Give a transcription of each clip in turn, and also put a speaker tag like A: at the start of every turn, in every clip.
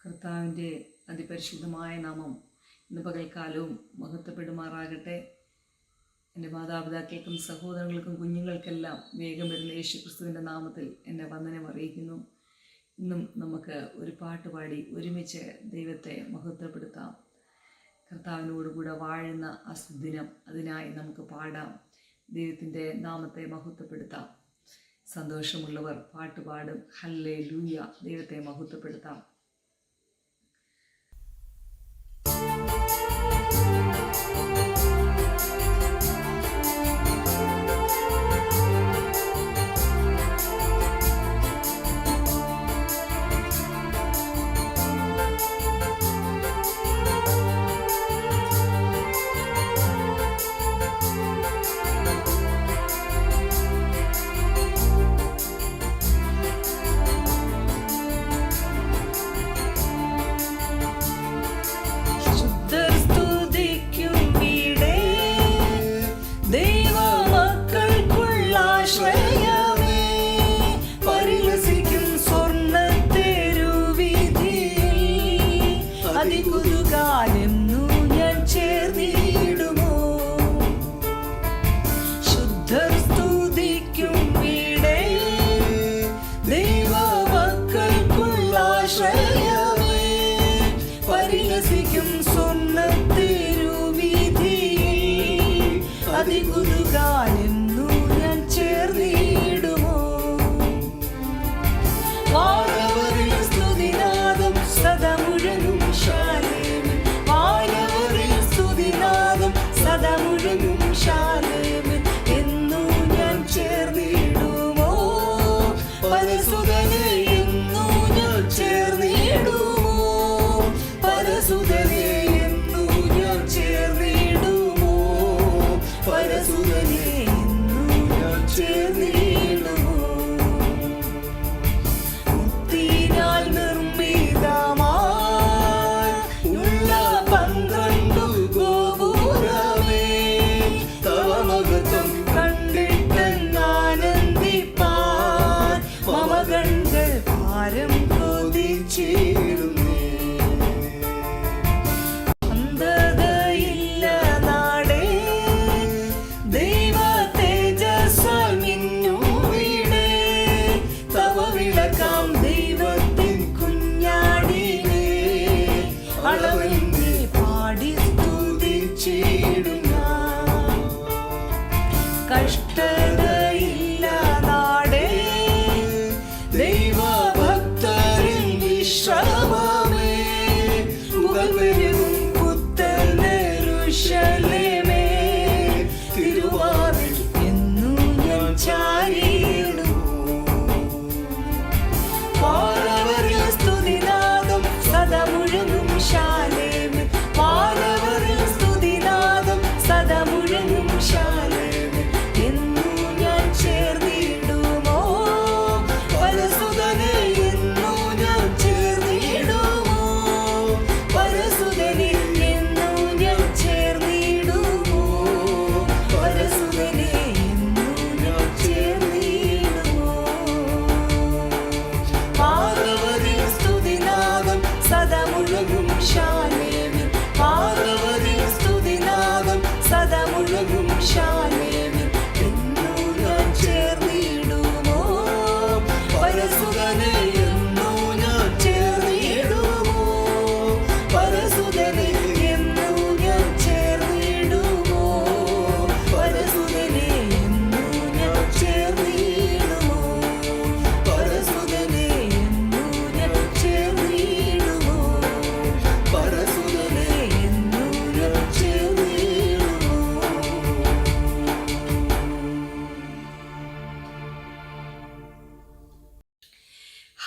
A: കർത്താവിൻ്റെ അതിപരിശുദ്ധമായ നാമം ഇന്ന് പകൽക്കാലവും മഹത്വപ്പെടുമാറാകട്ടെ. എൻ്റെ മാതാപിതാക്കൾക്കും സഹോദരങ്ങൾക്കും കുഞ്ഞുങ്ങൾക്കെല്ലാം വേഗം വരുന്ന യേശുക്രിസ്തുവിൻ്റെ നാമത്തിൽ എൻ്റെ വന്ദനം അറിയിക്കുന്നു. ഇന്നും നമുക്ക് ഒരു പാട്ട് പാടി ഒരുമിച്ച് ദൈവത്തെ മഹത്വപ്പെടുത്താം. കർത്താവിനോടുകൂടെ വാഴുന്ന ആ സുദിനം, അതിനായി നമുക്ക് പാടാം, ദൈവത്തിൻ്റെ നാമത്തെ മഹത്വപ്പെടുത്താം. സന്തോഷമുള്ളവർ പാട്ടുപാടും. ഹല്ലേലൂയ, ദൈവത്തെ മഹത്വപ്പെടുത്താം.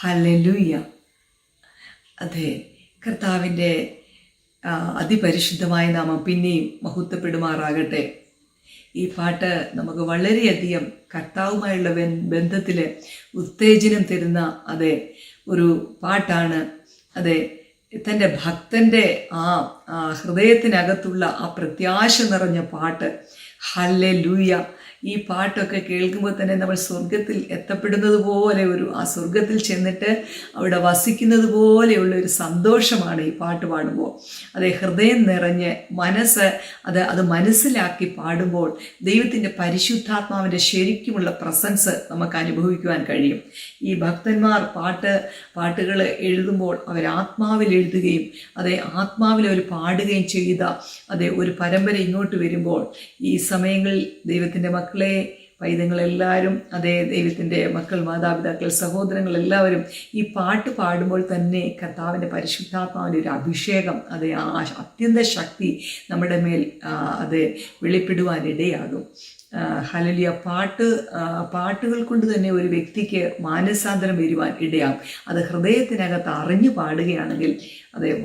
A: ഹല്ലേലൂയ. അതെ, കർത്താവിൻ്റെ അതിപരിശുദ്ധമായ നാമം പിന്നെയും മഹത്വപ്പെടുമാറാകട്ടെ. ഈ പാട്ട് നമുക്ക് വളരെയധികം കർത്താവുമായുള്ള ബന്ധത്തിൽ ഉത്തേജനം തരുന്ന ഒരു പാട്ടാണ്. അതെ, തൻ്റെ ഭക്തൻ്റെ ആ ഹൃദയത്തിനകത്തുള്ള ആ പ്രത്യാശ നിറഞ്ഞ പാട്ട്. ഹല്ലേലൂയ. ഈ പാട്ടൊക്കെ കേൾക്കുമ്പോൾ തന്നെ നമ്മൾ സ്വർഗത്തിൽ എത്തപ്പെടുന്നത് പോലെ ആ സ്വർഗത്തിൽ ചെന്നിട്ട് അവിടെ വസിക്കുന്നത് പോലെയുള്ള ഒരു സന്തോഷമാണ് ഈ പാട്ട് പാടുമ്പോൾ. ഹൃദയം നിറഞ്ഞ് മനസ്സ് അത് മനസ്സിലാക്കി പാടുമ്പോൾ ദൈവത്തിൻ്റെ പരിശുദ്ധാത്മാവിൻ്റെ ശരിക്കുമുള്ള പ്രസൻസ് നമുക്ക് അനുഭവിക്കുവാൻ കഴിയും. ഈ ഭക്തന്മാർ പാട്ടുകൾ എഴുതുമ്പോൾ അവർ ആത്മാവിൽ എഴുതുകയും ആത്മാവിൽ അവർ പാടുകയും ചെയ്ത ഒരു പരമ്പര ഇങ്ങോട്ട് വരുമ്പോൾ ഈ സമയങ്ങളിൽ ദൈവത്തിൻ്റെ മക്കളെ, പൈതങ്ങളെല്ലാവരും, ദൈവത്തിൻ്റെ മക്കൾ, മാതാപിതാക്കൾ, സഹോദരങ്ങൾ എല്ലാവരും ഈ പാട്ട് പാടുമ്പോൾ തന്നെ കർത്താവിൻ്റെ പരിശുദ്ധാത്മാവിൻ്റെ ഒരു അഭിഷേകം, ആ അത്യന്ത ശക്തി നമ്മുടെ മേൽ വെളിപ്പെടുവാനിടയാകും. ഹല്ലേലൂയ. പാട്ടുകൾ കൊണ്ട് തന്നെ ഒരു വ്യക്തിക്ക് മാനസാന്തരം വരുവാൻ ഇടയാകും. ഹൃദയത്തിനകത്ത് അറിഞ്ഞു പാടുകയാണെങ്കിൽ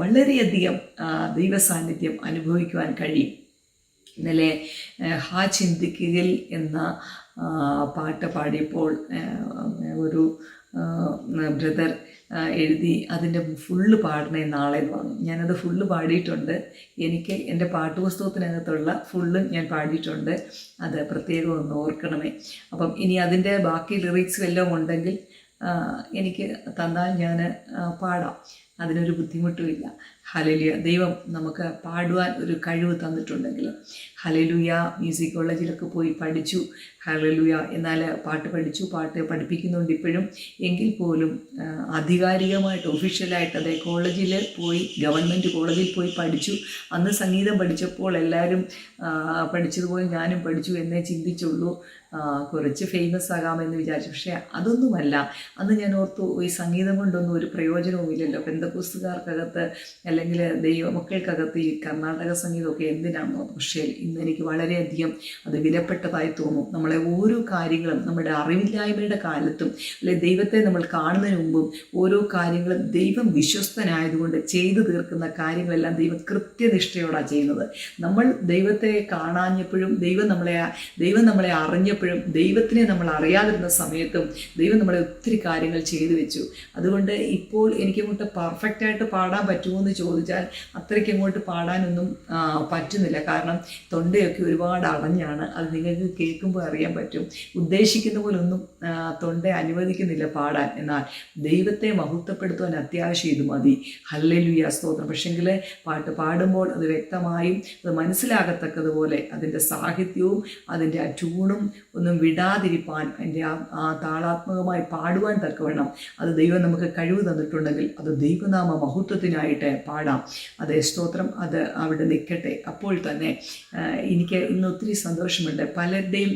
A: വളരെയധികം ദൈവസാന്നിധ്യം അനുഭവിക്കുവാൻ കഴിയും. ഇന്നലെ ഹാ ചിന്തിക്കുകയിൽ എന്ന പാട്ട് പാടിയപ്പോൾ ഒരു ബ്രദർ എഴുതി അതിൻ്റെ ഫുള്ള് പാടണേ നാളെ എന്ന് പറഞ്ഞു. ഞാനത് ഫുള്ള് പാടിയിട്ടുണ്ട്. എനിക്ക് എൻ്റെ പാട്ടുപുസ്തകത്തിനകത്തുള്ള ഫുള്ള് ഞാൻ പാടിയിട്ടുണ്ട്. അത് പ്രത്യേകം ഒന്ന് ഓർക്കണമേ. അപ്പം ഇനി അതിൻ്റെ ബാക്കി ലിറിക്സ് വല്ലതും ഉണ്ടെങ്കിൽ എനിക്ക് തന്നാൽ ഞാൻ പാടാം. അതിനൊരു ബുദ്ധിമുട്ടുമില്ല. ഹല്ലേലൂയ. ദൈവം നമുക്ക് പാടുവാൻ ഒരു കഴിവ് തന്നിട്ടുണ്ടെങ്കിൽ, ഹല്ലേലൂയ, മ്യൂസിക് കോളേജിലൊക്കെ പോയി പഠിച്ചു, ഹല്ലേലൂയ, എന്നാൽ പാട്ട് പഠിപ്പിക്കുന്നുണ്ട് ഇപ്പോഴും. എങ്കിൽ പോലും ആധികാരികമായിട്ട് ഒഫീഷ്യലായിട്ട് കോളേജിൽ പോയി, ഗവൺമെൻറ് കോളേജിൽ പോയി പഠിച്ചു. അന്ന് സംഗീതം പഠിച്ചപ്പോൾ എല്ലാവരും പഠിച്ചതുപോലെ ഞാനും പഠിച്ചു എന്നേ ചിന്തിച്ചുള്ളൂ. കുറച്ച് ഫേമസ് ആകാമെന്ന് വിചാരിച്ചു. പക്ഷേ അതൊന്നുമല്ല. അന്ന് ഞാൻ ഓർത്തു, ഈ സംഗീതം കൊണ്ടൊന്നും ഒരു പ്രയോജനവും ഇല്ലല്ലോ. പെന്തക്കോസ്തുകാർക്കകത്ത് അല്ലെങ്കിൽ ദൈവമക്കൾക്കകത്ത് ഈ കർണാടക സംഗീതമൊക്കെ എന്തിനാണോ? പക്ഷേ ഇന്ന് എനിക്ക് വളരെയധികം അത് വിലപ്പെട്ടതായി തോന്നും. നമ്മളെ ഓരോ കാര്യങ്ങളും നമ്മുടെ അറിവില്ലായ്മയുടെ കാലത്തും അല്ലെങ്കിൽ ദൈവത്തെ നമ്മൾ കാണുന്നതിന് മുമ്പും ഓരോ കാര്യങ്ങളും ദൈവം വിശ്വസ്തനായതുകൊണ്ട് ചെയ്തു തീർക്കുന്ന കാര്യങ്ങളെല്ലാം ദൈവം കൃത്യനിഷ്ഠയോടാണ് ചെയ്യുന്നത്. നമ്മൾ ദൈവത്തെ കാണാഞ്ഞപ്പോഴും ദൈവം നമ്മളെ അറിഞ്ഞപ്പോഴും ദൈവത്തിനെ നമ്മൾ അറിയാതിരുന്ന സമയത്തും ദൈവം നമ്മളെ ഒത്തിരി കാര്യങ്ങൾ ചെയ്തു വെച്ചു. അതുകൊണ്ട് ഇപ്പോൾ എനിക്കങ്ങോട്ട് പെർഫെക്റ്റായിട്ട് പാടാൻ പറ്റുമോ എന്ന് ചോദിച്ചാൽ അത്രയ്ക്ക് അങ്ങോട്ട് പാടാനൊന്നും പറ്റുന്നില്ല. കാരണം തൊണ്ടയൊക്കെ ഒരുപാട് അടഞ്ഞാണ്. അത് നിങ്ങൾക്ക് കേൾക്കുമ്പോൾ അറിയാൻ പറ്റും. ഉദ്ദേശിക്കുന്ന പോലൊന്നും തൊണ്ട അനുവദിക്കുന്നില്ല പാടാൻ. എന്നാൽ ദൈവത്തെ മഹത്വപ്പെടുത്തുവാൻ അത്യാവശ്യം ഇത് മതി. ഹല്ലേലൂയ, സ്തോത്രം. പക്ഷെങ്കിൽ പാട്ട് പാടുമ്പോൾ അത് വ്യക്തമായും അത് മനസ്സിലാകത്തക്കതുപോലെ അതിൻ്റെ സാഹിത്യവും അതിൻ്റെ ആ ട്യൂണും ഒന്നും വിടാതിരിപ്പാൻ, അതിൻ്റെ ആ താളാത്മകമായി പാടുവാൻ തക്കവണ്ണം അത് ദൈവം നമുക്ക് കഴിവ് തന്നിട്ടുണ്ടെങ്കിൽ അത് ദൈവനാമ മഹത്വത്തിനായിട്ട് പാടാം. സ്തോത്രം. അത് അവിടെ നിൽക്കട്ടെ. അപ്പോൾ തന്നെ എനിക്ക് ഇന്ന് ഒത്തിരി സന്തോഷമുണ്ട്. പലരുടെയും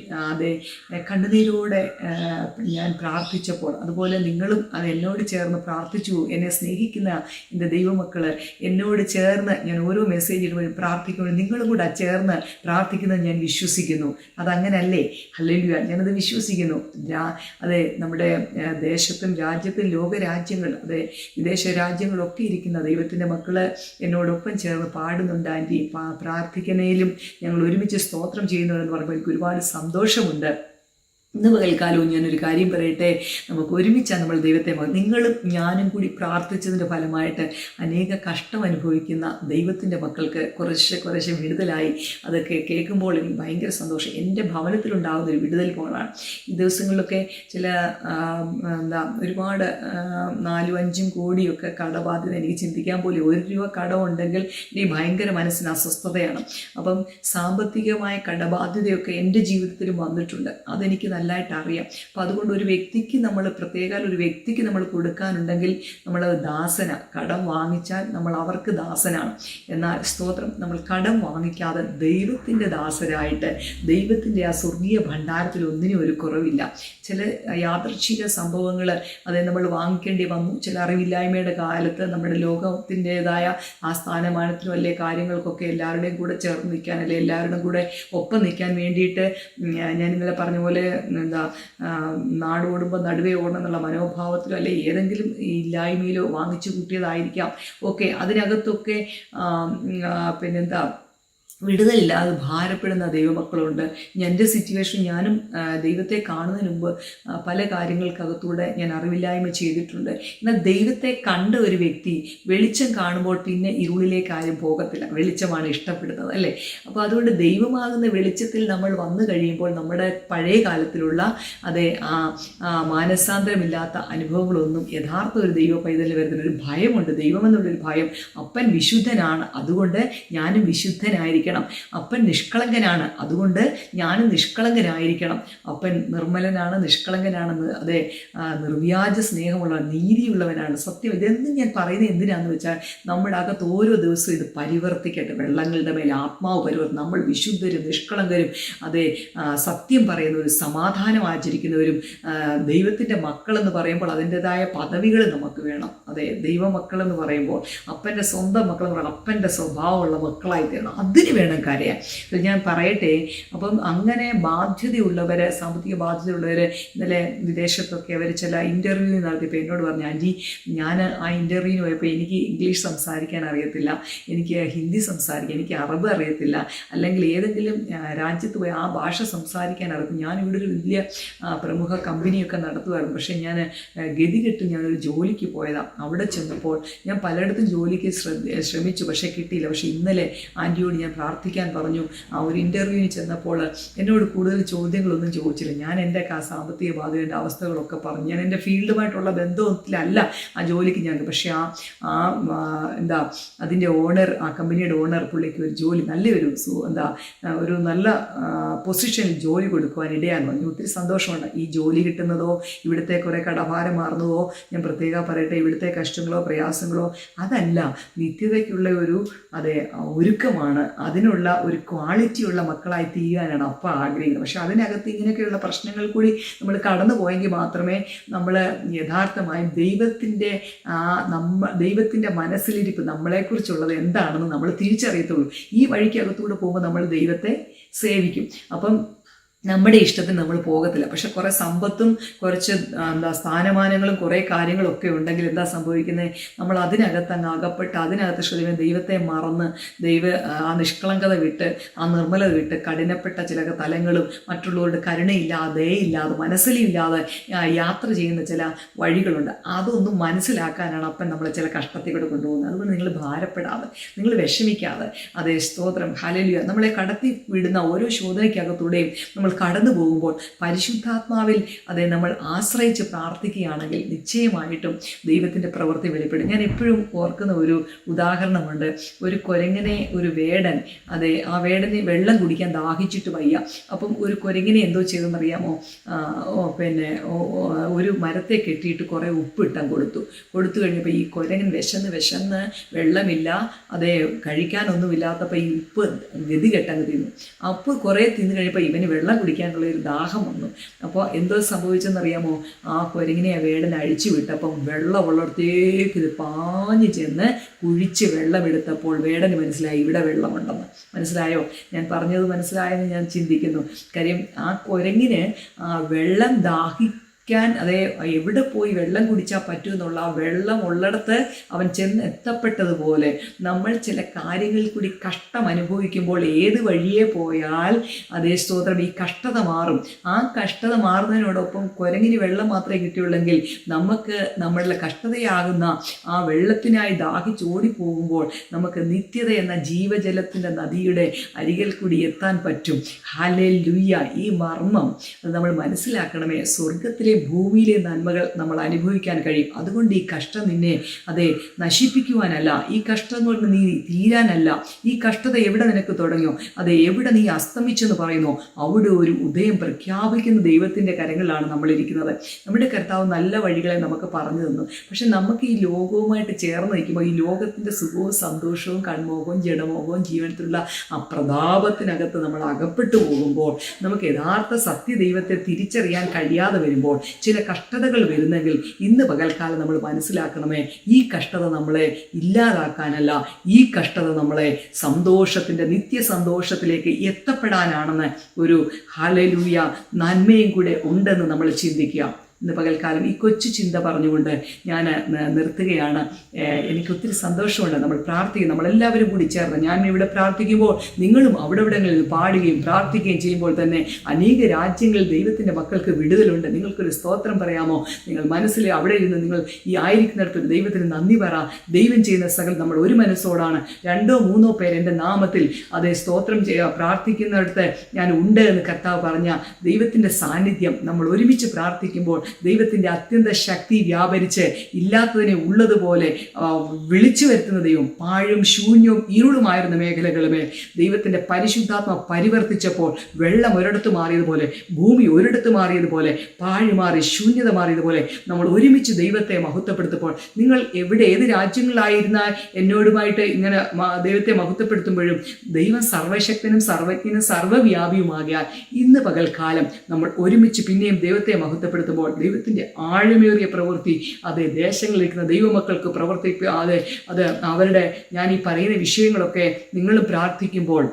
A: കണ്ണുനീരോടെ ഞാൻ പ്രാർത്ഥിച്ചപ്പോൾ, അതുപോലെ നിങ്ങളും അത് എന്നോട് ചേർന്ന് പ്രാർത്ഥിച്ചു. എന്നെ സ്നേഹിക്കുന്ന എൻ്റെ ദൈവമക്കൾ എന്നോട് ചേർന്ന് ഞാൻ ഓരോ മെസ്സേജിലും പ്രാർത്ഥിക്കുമ്പോൾ നിങ്ങളും കൂടെ ചേർന്ന് പ്രാർത്ഥിക്കുന്നത് ഞാൻ വിശ്വസിക്കുന്നു. അതങ്ങനല്ലേ? ഹല്ലേലൂയ. ഞാനത് വിശ്വസിക്കുന്നു. നമ്മുടെ ദേശത്തും രാജ്യത്തും ലോകരാജ്യങ്ങൾ, വിദേശ രാജ്യങ്ങളൊക്കെ ഇരിക്കുന്ന ദൈവത്തിൻ്റെ മക്കൾ എന്നോടൊപ്പം ചേർന്ന് പാടുന്നുണ്ട്. ആൻറ്റി, പ്രാർത്ഥിക്കുന്നതിലും ഞങ്ങൾ ഒരുമിച്ച് സ്തോത്രം ചെയ്യുന്നുണ്ടെന്ന് പറയുമ്പോൾ എനിക്ക് ഒരുപാട് സന്തോഷമുണ്ട്. ഇന്ന് പകൽക്കാലവും ഞാനൊരു കാര്യം പറയട്ടെ. നമുക്ക് ഒരുമിച്ചാണ് നമ്മൾ ദൈവത്തെ, നിങ്ങളും ഞാനും കൂടി പ്രാർത്ഥിച്ചതിൻ്റെ ഫലമായിട്ട് അനേക കഷ്ടം അനുഭവിക്കുന്ന ദൈവത്തിൻ്റെ മക്കൾക്ക് കുറേശ്ശെ വിടുതലായി. അതൊക്കെ കേൾക്കുമ്പോൾ എനിക്ക് ഭയങ്കര സന്തോഷം. എൻ്റെ ഭവനത്തിലുണ്ടാകുന്ന ഒരു വിടുതൽ പോലാണ്. ഈ ദിവസങ്ങളിലൊക്കെ ചില ഒരുപാട് 4-5 കോടിയൊക്കെ കടബാധ്യത എനിക്ക് ചിന്തിക്കാൻ പോലും. 1 രൂപ കടമുണ്ടെങ്കിൽ എനിക്ക് ഭയങ്കര മനസ്സിന് അസ്വസ്ഥതയാണ്. അപ്പം സാമ്പത്തികമായ കടബാധ്യതയൊക്കെ എൻ്റെ ജീവിതത്തിലും വന്നിട്ടുണ്ട്. അതെനിക്ക് നല്ലതായിട്ട് അറിയാം. അപ്പോൾ അതുകൊണ്ട് ഒരു വ്യക്തിക്ക് നമ്മൾ കൊടുക്കാനുണ്ടെങ്കിൽ നമ്മൾ കടം വാങ്ങിച്ചാൽ നമ്മൾ അവർക്ക് ദാസനാണ്. എന്നാൽ സ്തോത്രം, നമ്മൾ കടം വാങ്ങിക്കാതെ ദൈവത്തിൻ്റെ ദാസരായിട്ട് ദൈവത്തിൻ്റെ ആ സ്വർഗീയ ഭണ്ഡാരത്തിൽ ഒന്നിനും ഒരു കുറവില്ല. ചില യാദൃച്ഛിക സംഭവങ്ങൾ നമ്മൾ വാങ്ങിക്കേണ്ടി വന്നു. ചില അറിവില്ലായ്മയുടെ കാലത്ത് നമ്മുടെ ലോകത്തിൻ്റെതായ ആ സ്ഥാനമാനത്തിനും അല്ലെ കാര്യങ്ങൾക്കൊക്കെ എല്ലാവരുടെയും കൂടെ ചേർന്ന് നിൽക്കാൻ, അല്ലെ എല്ലാവരുടെയും കൂടെ ഒപ്പം നിൽക്കാൻ വേണ്ടിയിട്ട് ഞാൻ ഇന്നലെ പറഞ്ഞ പോലെ നാടോടുമ്പോൾ നടുവേ ഓടണം എന്നുള്ള മനോഭാവത്തിലോ അല്ലെ ഏതെങ്കിലും ഇല്ലായ്മയിലോ വാങ്ങിച്ചു കൂട്ടിയതായിരിക്കാം. ഓക്കെ, അതിനകത്തൊക്കെ വിടുതലില്ലാതെ ഭാരപ്പെടുന്ന ദൈവമക്കളുണ്ട്. എൻ്റെ സിറ്റുവേഷൻ ഞാനും ദൈവത്തെ കാണുന്നതിന് മുമ്പ് പല കാര്യങ്ങൾക്കകത്തൂടെ ഞാൻ അറിവില്ലായ്മ ചെയ്തിട്ടുണ്ട്. എന്നാൽ ദൈവത്തെ കണ്ട ഒരു വ്യക്തി വെളിച്ചം കാണുമ്പോൾ പിന്നെ ഇരുളിലേക്ക് ആരും പോകത്തില്ല. വെളിച്ചമാണ് ഇഷ്ടപ്പെടുന്നത്, അല്ലേ? അപ്പോൾ അതുകൊണ്ട് ദൈവമാകുന്ന വെളിച്ചത്തിൽ നമ്മൾ വന്നു കഴിയുമ്പോൾ നമ്മുടെ പഴയ കാലത്തിലുള്ള അതേ മാനസാന്തരമില്ലാത്ത അനുഭവങ്ങളൊന്നും യഥാർത്ഥ ഒരു ദൈവ പൈതലിന് വരുന്ന ഒരു ഭയമുണ്ട്. ദൈവമെന്നുള്ളൊരു ഭയം. അപ്പൻ വിശുദ്ധനാണ്, അതുകൊണ്ട് ഞാനും വിശുദ്ധനായിരിക്കണം. അപ്പൻ നിഷ്കളങ്കനാണ്, അതുകൊണ്ട് ഞാനും നിഷ്കളങ്കനായിരിക്കണം. അപ്പൻ നിർമ്മലനാണ്, നിഷ്കളങ്കനാണെന്ന്, അതെ, നിർവ്യാജ സ്നേഹമുള്ള നീതിയുള്ളവനാണ്. സത്യം. ഇതെന്നും ഞാൻ പറയുന്നത് എന്തിനാന്ന് വെച്ചാൽ നമ്മുടെ അകത്ത് ഓരോ ദിവസവും ഇത് പരിവർത്തിക്കട്ടെ. വെള്ളങ്ങളുടെ മേൽ ആത്മാവ് പരിവർത്തി നമ്മൾ വിശുദ്ധരും നിഷ്കളങ്കരും, അതെ, സത്യം പറയുന്നവരും സമാധാനം ആചരിക്കുന്നവരും ദൈവത്തിൻ്റെ മക്കളെന്ന് പറയുമ്പോൾ അതിൻ്റെതായ പദവികൾ നമുക്ക് വേണം. അതെ, ദൈവമക്കളെന്ന് പറയുമ്പോൾ അപ്പൻ്റെ സ്വന്തം മക്കളെന്ന് പറയുമ്പോൾ അപ്പൻ്റെ സ്വഭാവമുള്ള മക്കളായി തീരണം. അതിന് വേണം കരയാൻ. ഞാൻ പറയട്ടെ, അപ്പം അങ്ങനെ ബാധ്യതയുള്ളവർ, സാമ്പത്തിക ബാധ്യതയുള്ളവർ, ഇന്നലെ വിദേശത്തൊക്കെ അവർ ചില ഇൻ്റർവ്യൂ നടത്തിയപ്പോൾ എന്നോട് പറഞ്ഞു, ആൻറ്റി, ഞാൻ ആ ഇൻ്റർവ്യൂവിന് പോയപ്പോൾ എനിക്ക് ഇംഗ്ലീഷ് സംസാരിക്കാൻ അറിയത്തില്ല, എനിക്ക് ഹിന്ദി സംസാരിക്കാൻ, എനിക്ക് അറബ് അറിയത്തില്ല, അല്ലെങ്കിൽ ഏതെങ്കിലും രാജ്യത്ത് പോയി ആ ഭാഷ സംസാരിക്കാൻ അറിയാം. ഞാനിവിടെ ഒരു വലിയ പ്രമുഖ കമ്പനിയൊക്കെ നടത്തുമായിരുന്നു. പക്ഷേ ഞാൻ ഗതികെട്ട് ഞാനൊരു ജോലിക്ക് പോയതാണ്. അവിടെ ചെന്നപ്പോൾ ഞാൻ പലയിടത്തും ജോലിക്ക് ശ്രമിച്ചു, പക്ഷേ കിട്ടിയില്ല. പക്ഷേ ഇന്നലെ ആൻറ്റിയോട് ഞാൻ പ്രാർത്ഥിക്കാൻ പറഞ്ഞു. ആ ഒരു ഇൻ്റർവ്യൂവിന് ചെന്നപ്പോൾ എന്നോട് കൂടുതൽ ചോദ്യങ്ങളൊന്നും ചോദിച്ചില്ല. ഞാൻ എൻ്റെ സാമ്പത്തിക ബാധ്യതയുടെ അവസ്ഥകളൊക്കെ പറഞ്ഞു. ഞാൻ എൻ്റെ ഫീൽഡുമായിട്ടുള്ള ബന്ധത്തിലല്ല ആ ജോലിക്ക് ഞാൻ, പക്ഷേ എന്താ അതിൻ്റെ ഓണർ, ആ കമ്പനിയുടെ ഓണർ, പുള്ളിക്ക് ഒരു ജോലി, നല്ലൊരു ഒരു നല്ല പൊസിഷനിൽ ജോലി കൊടുക്കുവാൻ ഇടയാൻ പറഞ്ഞു. ഒത്തിരി സന്തോഷമുണ്ട്. ഈ ജോലി കിട്ടുന്നതോ ഇവിടുത്തെ കുറേ കടഭാരം മാറുന്നതോ ഞാൻ പ്രത്യേകം പറയട്ടെ, ഇവിടുത്തെ കഷ്ടങ്ങളോ പ്രയാസങ്ങളോ അതല്ല, നിത്യതയ്ക്കുള്ള ഒരു ഒരുക്കമാണ്. അതിനുള്ള ഒരു ക്വാളിറ്റിയുള്ള മക്കളായി തീരാനാണ് അപ്പ ആഗ്രഹിക്കുന്നത്. പക്ഷെ അതിനകത്ത് ഇങ്ങനെയൊക്കെയുള്ള പ്രശ്നങ്ങൾ കൂടി നമ്മൾ കടന്നു പോയെങ്കിൽ മാത്രമേ നമ്മൾ യഥാർത്ഥമായും ദൈവത്തിൻ്റെ മനസ്സിലിരിപ്പ് നമ്മളെക്കുറിച്ചുള്ളത് എന്താണെന്ന് നമ്മൾ തിരിച്ചറിയത്തുള്ളൂ. ഈ വഴിക്കകത്തൂടെ പോകുമ്പോൾ നമ്മൾ ദൈവത്തെ സേവിക്കും. അപ്പം നമ്മുടെ ഇഷ്ടത്തിന് നമ്മൾ പോകത്തില്ല. പക്ഷെ കുറേ സമ്പത്തും കുറച്ച് സ്ഥാനമാനങ്ങളും കുറേ കാര്യങ്ങളൊക്കെ ഉണ്ടെങ്കിൽ എന്താ സംഭവിക്കുന്നത്? നമ്മൾ അതിനകത്ത് അങ്ങ് അകപ്പെട്ട് അതിനകത്ത് ശ്രദ്ധിക്കുന്ന ദൈവത്തെ മറന്ന് ആ നിഷ്കളങ്കത വിട്ട്, ആ നിർമ്മലത വിട്ട്, കഠിനപ്പെട്ട ചില തലങ്ങളും മറ്റുള്ളവരുടെ കരുണയില്ലാതെ മനസ്സിലില്ലാതെ യാത്ര ചെയ്യുന്ന ചില വഴികളുണ്ട്. അതൊന്നും മനസ്സിലാക്കാനാണ് അപ്പൻ നമ്മളെ ചില കഷ്ടത്തിലൂടെ കൊണ്ടുപോകുന്നത്. അതുകൊണ്ട് നിങ്ങൾ ഭാരപ്പെടാതെ, നിങ്ങൾ വിഷമിക്കാതെ, അതേ, സ്തോത്രം, ഹല്ലേലൂയ, നമ്മളെ കടത്തി വിടുന്ന ഓരോ ശോധനയ്ക്കകത്തൂടെയും നമ്മൾ കടന്നു പോകുമ്പോൾ പരിശുദ്ധാത്മാവിൽ നമ്മൾ ആശ്രയിച്ച് പ്രാർത്ഥിക്കുകയാണെങ്കിൽ നിശ്ചയമായിട്ടും ദൈവത്തിൻ്റെ പ്രവൃത്തി വെളിപ്പെടും. ഞാൻ എപ്പോഴും ഓർക്കുന്ന ഒരു ഉദാഹരണമുണ്ട്. ഒരു കുരങ്ങനെ ഒരു വേടൻ, ആ വേടന് വെള്ളം കുടിക്കാൻ ദാഹിച്ചിട്ട് വയ്യ. അപ്പം ഒരു കുരങ്ങിനെ എന്തോ ചെയ്തെന്നറിയാമോ? ഒരു മരത്തെ കെട്ടിയിട്ട് കുറേ ഉപ്പിട്ടം കൊടുത്തു കഴിഞ്ഞപ്പോൾ ഈ കുരങ്ങൻ വിശന്ന് വെള്ളമില്ല, കഴിക്കാനൊന്നുമില്ലാത്തപ്പോൾ ഈ ഉപ്പ് ഗതികെട്ടങ്ങ് തിന്നു. അപ്പോൾ കുറേ തിന്നു കഴിഞ്ഞപ്പോൾ ഇവന് വെള്ളം കുടിക്കാനുള്ള ഒരു ദാഹം വന്നു. അപ്പോൾ എന്തോ സംഭവിച്ചെന്നറിയാമോ? ആ കുരങ്ങിനെ വേടൻ അഴിച്ചു വിട്ടപ്പം വെള്ളമുള്ളിടത്തേക്ക് ഇത് പാഞ്ഞു ചെന്ന് കുഴിച്ച് വെള്ളമെടുത്തപ്പോൾ വേടന് മനസ്സിലായി ഇവിടെ വെള്ളമുണ്ടെന്ന്. മനസ്സിലായോ? ഞാൻ പറഞ്ഞത് മനസ്സിലായെന്ന് ഞാൻ ചിന്തിക്കുന്നു. കാര്യം ആ കുരങ്ങിന് വെള്ളം എവിടെ പോയി വെള്ളം കുടിച്ചാൽ പറ്റുമെന്നുള്ള ആ വെള്ളം ഉള്ളിടത്ത് അവൻ ചെന്ന് എത്തപ്പെട്ടതുപോലെ നമ്മൾ ചില കാര്യങ്ങളിൽ കൂടി കഷ്ടം അനുഭവിക്കുമ്പോൾ ഏത് വഴിയെ പോയാൽ സ്തോത്രം ഈ കഷ്ടത മാറും. ആ കഷ്ടത മാറുന്നതിനോടൊപ്പം കുരങ്ങിന് വെള്ളം മാത്രമേ കിട്ടിയുള്ളെങ്കിൽ നമുക്ക് നമ്മളുടെ കഷ്ടതയാകുന്ന ആ വെള്ളത്തിനായി ദാഹിച്ചോടിപ്പോകുമ്പോൾ നമുക്ക് നിത്യത എന്ന ജീവജലത്തിൻ്റെ നദിയുടെ അരികിൽ കൂടി എത്താൻ പറ്റും. ഹല്ലേലൂയ! ഈ മർമ്മം അത് നമ്മൾ മനസ്സിലാക്കണമേ. സ്വർഗത്തിലെ ഭൂമിയിലെ നന്മകൾ നമ്മൾ അനുഭവിക്കാൻ കഴിയും. അതുകൊണ്ട് ഈ കഷ്ടം നിന്നെ നശിപ്പിക്കുവാനല്ല, ഈ കഷ്ടം കൊണ്ട് നീ തീരാനല്ല. ഈ കഷ്ടത എവിടെ നിനക്ക് തുടങ്ങിയോ, എവിടെ നീ അസ്തമിച്ചെന്ന് പറയുന്നോ അവിടെ ഒരു ഉദയം പ്രഖ്യാപിക്കുന്ന ദൈവത്തിൻ്റെ കരങ്ങളിലാണ് നമ്മളിരിക്കുന്നത്. നമ്മുടെ കർത്താവ് നല്ല വഴികളെ നമുക്ക് പറഞ്ഞു തന്നു. പക്ഷെ നമുക്ക് ഈ ലോകവുമായിട്ട് ചേർന്ന് നിൽക്കുമ്പോൾ ഈ ലോകത്തിൻ്റെ സുഖവും സന്തോഷവും കൺമോഹവും ജഡമോഹവും ജീവനത്തിലുള്ള ആ പ്രതാപത്തിനകത്ത് നമ്മൾ അകപ്പെട്ടു പോകുമ്പോൾ, നമുക്ക് യഥാർത്ഥ സത്യദൈവത്തെ തിരിച്ചറിയാൻ കഴിയാതെ വരുമ്പോൾ ചില കഷ്ടതകൾ വരുന്നെങ്കിൽ ഇന്ന് പകൽക്കാലം നമ്മൾ മനസ്സിലാക്കണമേ, ഈ കഷ്ടത നമ്മളെ ഇല്ലാതാക്കാനല്ല, ഈ കഷ്ടത നമ്മളെ സന്തോഷത്തിൻ്റെ നിത്യസന്തോഷത്തിലേക്ക് എത്തപ്പെടാനാണെന്ന് ഒരു ഹല്ലേലൂയ നന്മയും കൂടെ ഉണ്ടെന്ന് നമ്മൾ ചിന്തിക്കുക. ഇന്ന് പകൽക്കാലം ഈ കൊച്ചു ചിന്ത പറഞ്ഞുകൊണ്ട് ഞാൻ നിർത്തുകയാണ്. എനിക്ക് ഒത്തിരി സന്തോഷമുണ്ട്. നമ്മൾ പ്രാർത്ഥിക്കും, നമ്മളെല്ലാവരും കൂടി ചേർന്ന് ഞാൻ ഇവിടെ പ്രാർത്ഥിക്കുമ്പോൾ നിങ്ങളും അവിടെ ഇവിടങ്ങളിൽ പാടുകയും പ്രാർത്ഥിക്കുകയും ചെയ്യുമ്പോൾ തന്നെ അനേക രാജ്യങ്ങളിൽ ദൈവത്തിൻ്റെ മക്കൾക്ക് വിടുതലുണ്ട്. നിങ്ങൾക്കൊരു സ്തോത്രം പറയാമോ? നിങ്ങൾ മനസ്സിൽ അവിടെ ഇരുന്ന് നിങ്ങൾ ഈ ആയിരിക്കുന്നിടത്ത് ദൈവത്തിന് നന്ദി പറ. ദൈവം ചെയ്യുന്ന സകൽ നമ്മൾ ഒരു മനസ്സോടാണ്. 2 or 3 പേർ എൻ്റെ നാമത്തിൽ അതേ സ്തോത്രം പ്രാർത്ഥിക്കുന്നിടത്ത് ഞാൻ ഉണ്ട് എന്ന് കർത്താവ് പറഞ്ഞ ദൈവത്തിൻ്റെ സാന്നിധ്യം നമ്മൾ ഒരുമിച്ച് പ്രാർത്ഥിക്കുമ്പോൾ ദൈവത്തിൻ്റെ അത്യന്ത ശക്തി വ്യാപരിച്ച് ഇല്ലാത്തതിനെ ഉള്ളതുപോലെ വിളിച്ചു വരുത്തുന്ന ദൈവം പാഴും ശൂന്യവും ഇരുളുമായിരുന്ന മേഖലകളുമേ ദൈവത്തിൻ്റെ പരിശുദ്ധാത്മ പരിവർത്തിച്ചപ്പോൾ വെള്ളം ഒരിടത്ത് മാറിയതുപോലെ, ഭൂമി ഒരിടത്ത് മാറിയതുപോലെ, പാഴ് മാറി ശൂന്യത മാറിയതുപോലെ നമ്മൾ ഒരുമിച്ച് ദൈവത്തെ മഹത്വപ്പെടുത്തുമ്പോൾ നിങ്ങൾ ഏത് രാജ്യങ്ങളിലായിരുന്നാൽ എന്നോടുമായിട്ട് ഇങ്ങനെ ദൈവത്തെ മഹത്വപ്പെടുത്തുമ്പോഴും ദൈവം സർവശക്തനും സർവജ്ഞനും സർവ്വവ്യാപിയുമാകിയാൽ ഇന്ന് പകൽക്കാലം നമ്മൾ ഒരുമിച്ച് പിന്നെയും ദൈവത്തെ മഹത്വപ്പെടുത്തുമ്പോൾ ദൈവത്തിൻ്റെ ആഴമേറിയ പ്രവൃത്തി അതേ ദേശങ്ങളിലിരിക്കുന്ന ദൈവമക്കൾക്ക് പ്രവർത്തിക്കാതെ അത് അവരുടെ ഞാൻ ഈ പറയുന്ന വിഷയങ്ങളൊക്കെ നിങ്ങൾ പ്രാർത്ഥിക്കുമ്പോൾ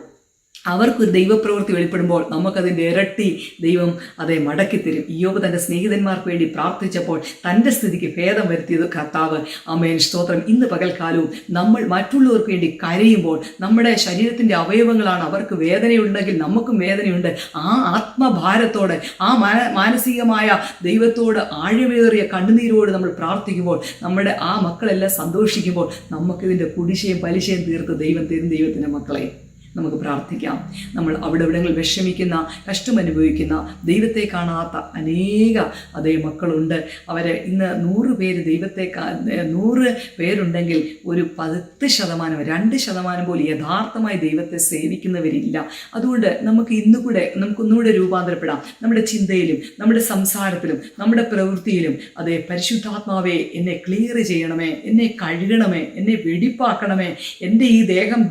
A: അവർക്കൊരു ദൈവപ്രവൃത്തി വെളിപ്പെടുമ്പോൾ നമുക്കതിൻ്റെ ഇരട്ടി ദൈവം അതെ മടക്കിത്തരും. ഇയ്യോബ് തൻ്റെ സ്നേഹിതന്മാർക്ക് വേണ്ടി പ്രാർത്ഥിച്ചപ്പോൾ തൻ്റെ സ്ഥിതിക്ക് ഭേദം വരുത്തിയത് കർത്താവ്. ആമേൻ, സ്തോത്രം. ഇന്ന് പകൽക്കാലവും നമ്മൾ മറ്റുള്ളവർക്ക് വേണ്ടി കരയുമ്പോൾ നമ്മുടെ ശരീരത്തിൻ്റെ അവയവങ്ങളാണ് അവർക്ക് വേദനയുണ്ടെങ്കിൽ നമുക്കും വേദനയുണ്ട്. ആ ആത്മഭാരത്തോടെ ആ മാനസികമായ ദൈവത്തോട് ആഴമേറിയ കണ്ണുനീരോട് നമ്മൾ പ്രാർത്ഥിക്കുമ്പോൾ നമ്മുടെ ആ മക്കളെല്ലാം സന്തോഷിക്കുമ്പോൾ നമുക്കിതിൻ്റെ കുടിശ്ശയും പലിശയും തീർത്ത് ദൈവം തരും. ദൈവത്തിൻ്റെ മക്കളെ നമുക്ക് പ്രാർത്ഥിക്കാം. നമ്മൾ അവിടെ ഇവിടങ്ങളിൽ വിഷമിക്കുന്ന, കഷ്ടമനുഭവിക്കുന്ന, ദൈവത്തെ കാണാത്ത അനേക അതേ മക്കളുണ്ട്. അവർ ഇന്ന് 100 പേര് ദൈവത്തെ 100 പേരുണ്ടെങ്കിൽ ഒരു 10%, 2% പോലും യഥാർത്ഥമായി ദൈവത്തെ സേവിക്കുന്നവരില്ല. അതുകൊണ്ട് നമുക്കൊന്നുകൂടെ രൂപാന്തരപ്പെടാം. നമ്മുടെ ചിന്തയിലും നമ്മുടെ സംസാരത്തിലും നമ്മുടെ പ്രവൃത്തിയിലും അതേ പരിശുദ്ധാത്മാവെ എന്നെ ക്ലിയർ ചെയ്യണമേ, എന്നെ കഴുകണമേ, എന്നെ വെടിപ്പാക്കണമേ, എൻ്റെ ഈ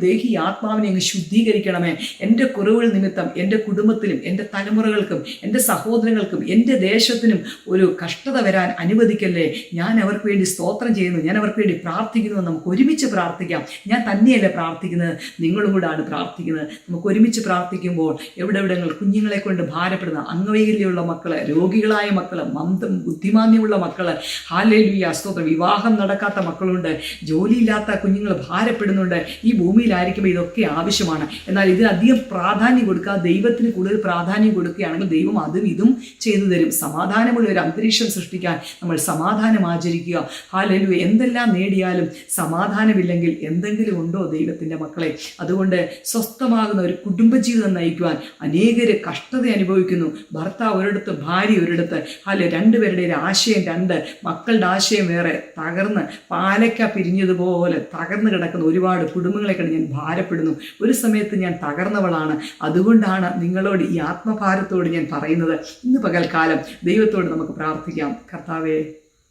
A: ദേഹി ആത്മാവിനെ അങ്ങ് ശുദ്ധീകരിക്കണമേ. എൻ്റെ കുറവുകൾ നിമിത്തം എൻ്റെ കുടുംബത്തിലും എൻ്റെ തലമുറകൾക്കും എൻ്റെ സഹോദരങ്ങൾക്കും എൻ്റെ ദേശത്തിനും ഒരു കഷ്ടത വരാൻ അനുവദിക്കല്ലേ. ഞാൻ അവർക്ക് വേണ്ടി സ്തോത്രം ചെയ്യുന്നു, ഞാൻ അവർക്ക് വേണ്ടി പ്രാർത്ഥിക്കുന്നു. നമുക്ക് ഒരുമിച്ച് പ്രാർത്ഥിക്കാം. ഞാൻ തന്നെയല്ല പ്രാർത്ഥിക്കുന്നത്, നിങ്ങളും കൂടാണ് പ്രാർത്ഥിക്കുന്നത്. നമുക്ക് ഒരുമിച്ച് പ്രാർത്ഥിക്കുമ്പോൾ എവിടെവിടങ്ങൾ കുഞ്ഞുങ്ങളെ കൊണ്ട് ഭാരപ്പെടുന്ന അംഗവൈകല്യമുള്ള മക്കള്, രോഗികളായ മക്കള്, ബുദ്ധിമാന്യമുള്ള മക്കള്, ഹല്ലേലൂയ സ്തോത്രം, വിവാഹം നടക്കാത്ത മക്കളുണ്ട്, ജോലിയില്ലാത്ത കുഞ്ഞുങ്ങൾ ഭാരപ്പെടുന്നുണ്ട്. ഈ ഭൂമിയിലായിരിക്കുമ്പോൾ ഇതൊക്കെ ആവശ്യമാണ്. എന്നാൽ ഇതിനധികം പ്രാധാന്യം കൊടുക്കുക, ദൈവത്തിന് കൂടുതൽ പ്രാധാന്യം കൊടുക്കുകയാണെങ്കിൽ ദൈവം അതും ഇതും ചെയ്തു തരും. സമാധാനമുള്ള ഒരു അന്തരീക്ഷം സൃഷ്ടിക്കാൻ നമ്മൾ സമാധാനം ആചരിക്കുക. ഹല്ലേലൂയ. എന്തെല്ലാം നേടിയാലും സമാധാനമില്ലെങ്കിൽ എന്തെങ്കിലും ഉണ്ടോ ദൈവത്തിൻ്റെ മക്കളെ? അതുകൊണ്ട് സ്വസ്ഥമാകുന്ന ഒരു കുടുംബജീവിതം നയിക്കുവാൻ അനേകര് കഷ്ടത അനുഭവിക്കുന്നു. ഭർത്താവ് ഒരിടത്ത്, ഭാര്യ ഒരിടത്ത്. അല്ലെ, 2 പേരുടെ ആശയം 2, മക്കളുടെ ആശയം വേറെ. തകർന്ന് പാലക്ക പിരിഞ്ഞതുപോലെ തകർന്ന് കിടക്കുന്ന ഒരുപാട് കുടുംബങ്ങളെ കണ്ട് ഞാൻ ഭാരപ്പെടുന്നു. ഒരു സമയത്ത് ഞാൻ തകർന്നവളാണ്. അതുകൊണ്ടാണ് നിങ്ങളോട് ഈ ആത്മഭാരത്തോട് ഞാൻ പറയുന്നത്. ഇന്ന് പകൽക്കാലം ദൈവത്തോട് നമുക്ക് പ്രാർത്ഥിക്കാം. കർത്താവേ,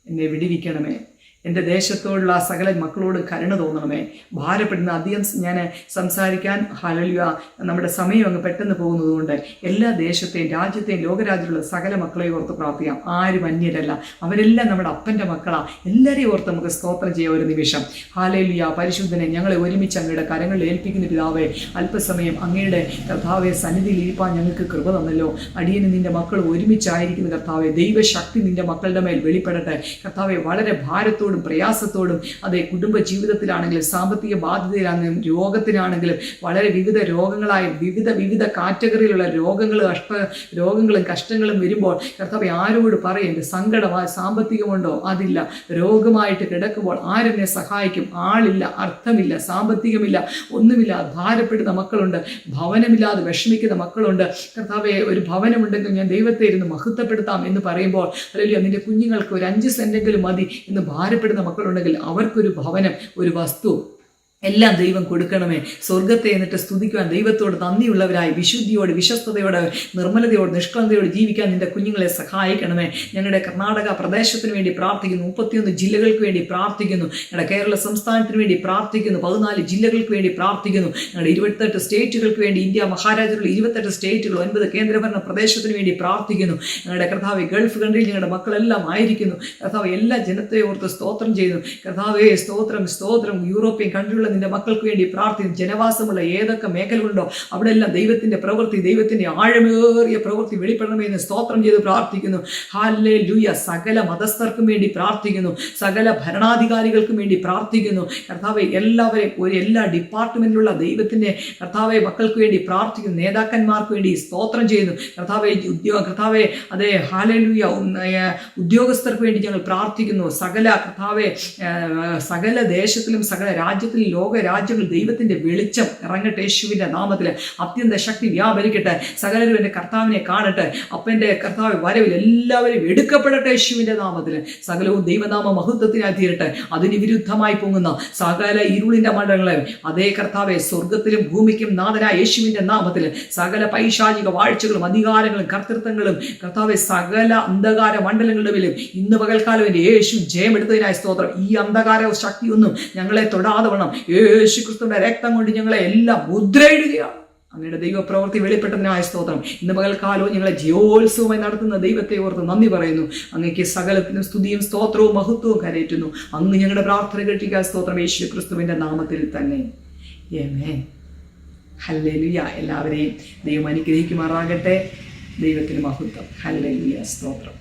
A: എന്നെ വിടുവിക്കണമേ. എൻ്റെ ദേശത്തോടുള്ള സകല മക്കളോട് കരുണ തോന്നണമേ. ഭാരപ്പെടുന്ന അധികം ഞാൻ സംസാരിക്കാൻ ഹല്ലേലൂയ നമ്മുടെ സമയം അങ്ങ് പെട്ടെന്ന് പോകുന്നതുകൊണ്ട് എല്ലാ ദേശത്തെയും രാജ്യത്തെയും ലോകരാജ്യത്തിലുള്ള സകല മക്കളെ ഓർത്ത് പ്രാർത്ഥിക്കാം. ആരും അന്യരല്ല, അവരെല്ലാം നമ്മുടെ അപ്പൻ്റെ മക്കളാണ്. എല്ലാവരെയും ഓർത്ത് നമുക്ക് സ്തോത്രം ചെയ്യാം ഒരു നിമിഷം. ഹല്ലേലൂയ. പരിശുദ്ധനെ, ഞങ്ങളെ ഒരുമിച്ച് അങ്ങയുടെ കരങ്ങളിൽ ഏൽപ്പിക്കുന്ന പിതാവേ, അല്പസമയം അങ്ങയുടെ കർത്താവെ സന്നിധിയിൽ ഇരിപ്പാൻ ഞങ്ങൾക്ക് കൃപ തന്നല്ലോ. അടിയന് നിൻ്റെ മക്കൾ ഒരുമിച്ചായിരിക്കുന്ന കർത്താവെ, ദൈവശക്തി നിൻ്റെ മക്കളുടെ മേൽ വെളിപ്പെടട്ടെ കർത്താവെ. വളരെ ഭാരത്തോടും പ്രയാസത്തോടും അതേ കുടുംബ ജീവിതത്തിലാണെങ്കിലും സാമ്പത്തിക ബാധ്യതയിലാണെങ്കിലും രോഗത്തിനാണെങ്കിലും വളരെ വിവിധ രോഗങ്ങളായും വിവിധ കാറ്റഗറിയിലുള്ള രോഗങ്ങളും കഷ്ടങ്ങളും വരുമ്പോൾ കർത്താവേ, ആരോട് പറയും? എൻ്റെ സങ്കടമായി സാമ്പത്തികമുണ്ടോ? അതില്ല. രോഗമായിട്ട് കിടക്കുമ്പോൾ ആരെന്നെ സഹായിക്കും? ആളില്ല, അർത്ഥമില്ല, സാമ്പത്തികമില്ല, ഒന്നുമില്ല. ഭാരപ്പെടുന്ന മക്കളുണ്ട്, ഭവനമില്ലാതെ വിഷമിക്കുന്ന മക്കളുണ്ട്. കർത്താവേ, ഒരു ഭവനമുണ്ടെങ്കിൽ ഞാൻ ദൈവത്തെ ഇരുന്ന് മഹത്വപ്പെടുത്താം എന്ന് പറയുമ്പോൾ അല്ലെങ്കിൽ നിൻ്റെ കുഞ്ഞുങ്ങൾക്ക് ഒരു 5 സെൻറ്റെങ്കിലും മതി എന്ന് ഭാരപ്പെടുന്ന മക്കളുണ്ടെങ്കിൽ അവർക്കൊരു ഭവനം, ഒരു വസ്തു എല്ലാം ദൈവം കൊടുക്കണമേ. സ്വർഗത്തെ എന്നിട്ട് സ്തുതിക്കുവാൻ ദൈവത്തോട് നന്ദിയുള്ളവരായി വിശുദ്ധിയോട്, വിശ്വസ്തയോടെ, നിർമ്മലതയോട്, നിഷ്കളങ്കതയോട് ജീവിക്കാൻ നിൻ്റെ കുഞ്ഞുങ്ങളെ സഹായിക്കണമേ. ഞങ്ങളുടെ കർണാടക പ്രദേശത്തിന് വേണ്ടി പ്രാർത്ഥിക്കുന്നു. 31 ജില്ലകൾക്ക് വേണ്ടി പ്രാർത്ഥിക്കുന്നു. ഞങ്ങളുടെ കേരള സംസ്ഥാനത്തിന് വേണ്ടി പ്രാർത്ഥിക്കുന്നു. 14 ജില്ലകൾക്ക് വേണ്ടി പ്രാർത്ഥിക്കുന്നു. ഞങ്ങളുടെ 28 സ്റ്റേറ്റുകൾക്ക് വേണ്ടി, ഇന്ത്യ മഹാരാജ്യത്തിലുള്ള 28 സ്റ്റേറ്റുകൾ, 9 കേന്ദ്രഭരണ പ്രദേശത്തിന് വേണ്ടി പ്രാർത്ഥിക്കുന്നു. ഞങ്ങളുടെ കർത്താവ് ഗൾഫ് കൺട്രിയിൽ ഞങ്ങളുടെ മക്കളെല്ലാം ആയിരിക്കുന്നു. കർത്താവ് എല്ലാ ജനത്തെ ഓർത്ത് സ്തോത്രം ചെയ്യുന്നു. കർത്താവേ, സ്തോത്രം. യൂറോപ്യൻ കൺട്രികളിൽ നിന്റെ മക്കൾക്ക് വേണ്ടി പ്രാർത്ഥിക്കുന്നു. ജനവാസമുള്ള ഏതൊക്കെ മേഖലകളുണ്ടോ അവിടെ എല്ലാം ദൈവത്തിന്റെ പ്രവൃത്തി, ദൈവത്തിന്റെ ആഴമേറിയ പ്രവൃത്തി വെളിപ്പെടണമെന്ന് സ്തോത്രം ചെയ്ത് പ്രാർത്ഥിക്കുന്നു. ഹല്ലേലൂയ. സകല മതസ്ഥർക്കും വേണ്ടി പ്രാർത്ഥിക്കുന്നു, സകല ഭരണാധികാരികൾക്കും വേണ്ടി പ്രാർത്ഥിക്കുന്നു. കർത്താവെ എല്ലാവരെയും എല്ലാ ഡിപ്പാർട്ട്മെന്റിലുള്ള ദൈവത്തിന്റെ കർത്താവെ മക്കൾക്ക് വേണ്ടി പ്രാർത്ഥിക്കുന്നു. നേതാക്കന്മാർക്ക് വേണ്ടി സ്തോത്രം ചെയ്യുന്നു. കർത്താവെ അതെ ഹല്ലേലൂയ. ഉദ്യോഗസ്ഥർക്ക് വേണ്ടി ഞങ്ങൾ പ്രാർത്ഥിക്കുന്നു. സകല ദേശത്തിലും സകല രാജ്യത്തിലും ലോക രാജ്യങ്ങൾ ദൈവത്തിന്റെ വെളിച്ചം ഇറങ്ങട്ടെ യേശുവിന്റെ നാമത്തിൽ. അത്യന്ത ശക്തി വ്യാപരിക്കട്ടെ. സകലരും എൻ്റെ കർത്താവിനെ കാണട്ടെ. അപ്പൻ്റെ കർത്താവ് വരവിൽ എല്ലാവരും എടുക്കപ്പെടട്ടെ യേശുവിന്റെ നാമത്തിൽ. സകലവും ദൈവനാമ മഹത്വത്തിനായി തീരട്ടെ. അതിന് വിരുദ്ധമായി പൊങ്ങുന്ന സകല ഇരുളിന്റെ മണ്ഡലങ്ങളെ അതേ കർത്താവെ സ്വർഗത്തിലും ഭൂമിക്കും നാഥനായ യേശുവിന്റെ നാമത്തിൽ സകല പൈശാചിക വാഴ്ചകളും അധികാരങ്ങളും കർത്തൃത്വങ്ങളും കർത്താവെ സകല അന്ധകാര മണ്ഡലങ്ങളിലും ഇന്ന് പകൽക്കാലം എൻ്റെ യേശു ജയമെടുത്തതിനായി സ്തോത്രം. ഈ അന്ധകാര ശക്തിയൊന്നും ഞങ്ങളെ തൊടാതെ വേണം. യേശു ക്രിസ്തുവിന്റെ രക്തം കൊണ്ട് ഞങ്ങളെ എല്ലാം മുദ്രയിടുകയാണ്. അങ്ങയുടെ ദൈവപ്രവൃത്തി വെളിപ്പെട്ടതിനായ സ്തോത്രം. ഇന്ന് പകൽക്കാലവും ഞങ്ങളെ ജയോത്സവമായി നടത്തുന്ന ദൈവത്തെ ഓർത്ത് നന്ദി പറയുന്നു. അങ്ങേക്ക് സകലത്തിനും സ്തുതിയും സ്തോത്രവും മഹത്വവും കരയറ്റുന്നു. അങ്ങ് ഞങ്ങളുടെ പ്രാർത്ഥന കേൾക്കുക. സ്തോത്രം യേശു ക്രിസ്തുവിന്റെ നാമത്തിൽ തന്നെ. ആമേൻ. ഹല്ലേലൂയ. എല്ലാവരെയും ദൈവം അനുഗ്രഹിക്കുമാറാകട്ടെ. ദൈവത്തിന് മഹത്വം. ഹല്ലേലൂയ. സ്തോത്രം.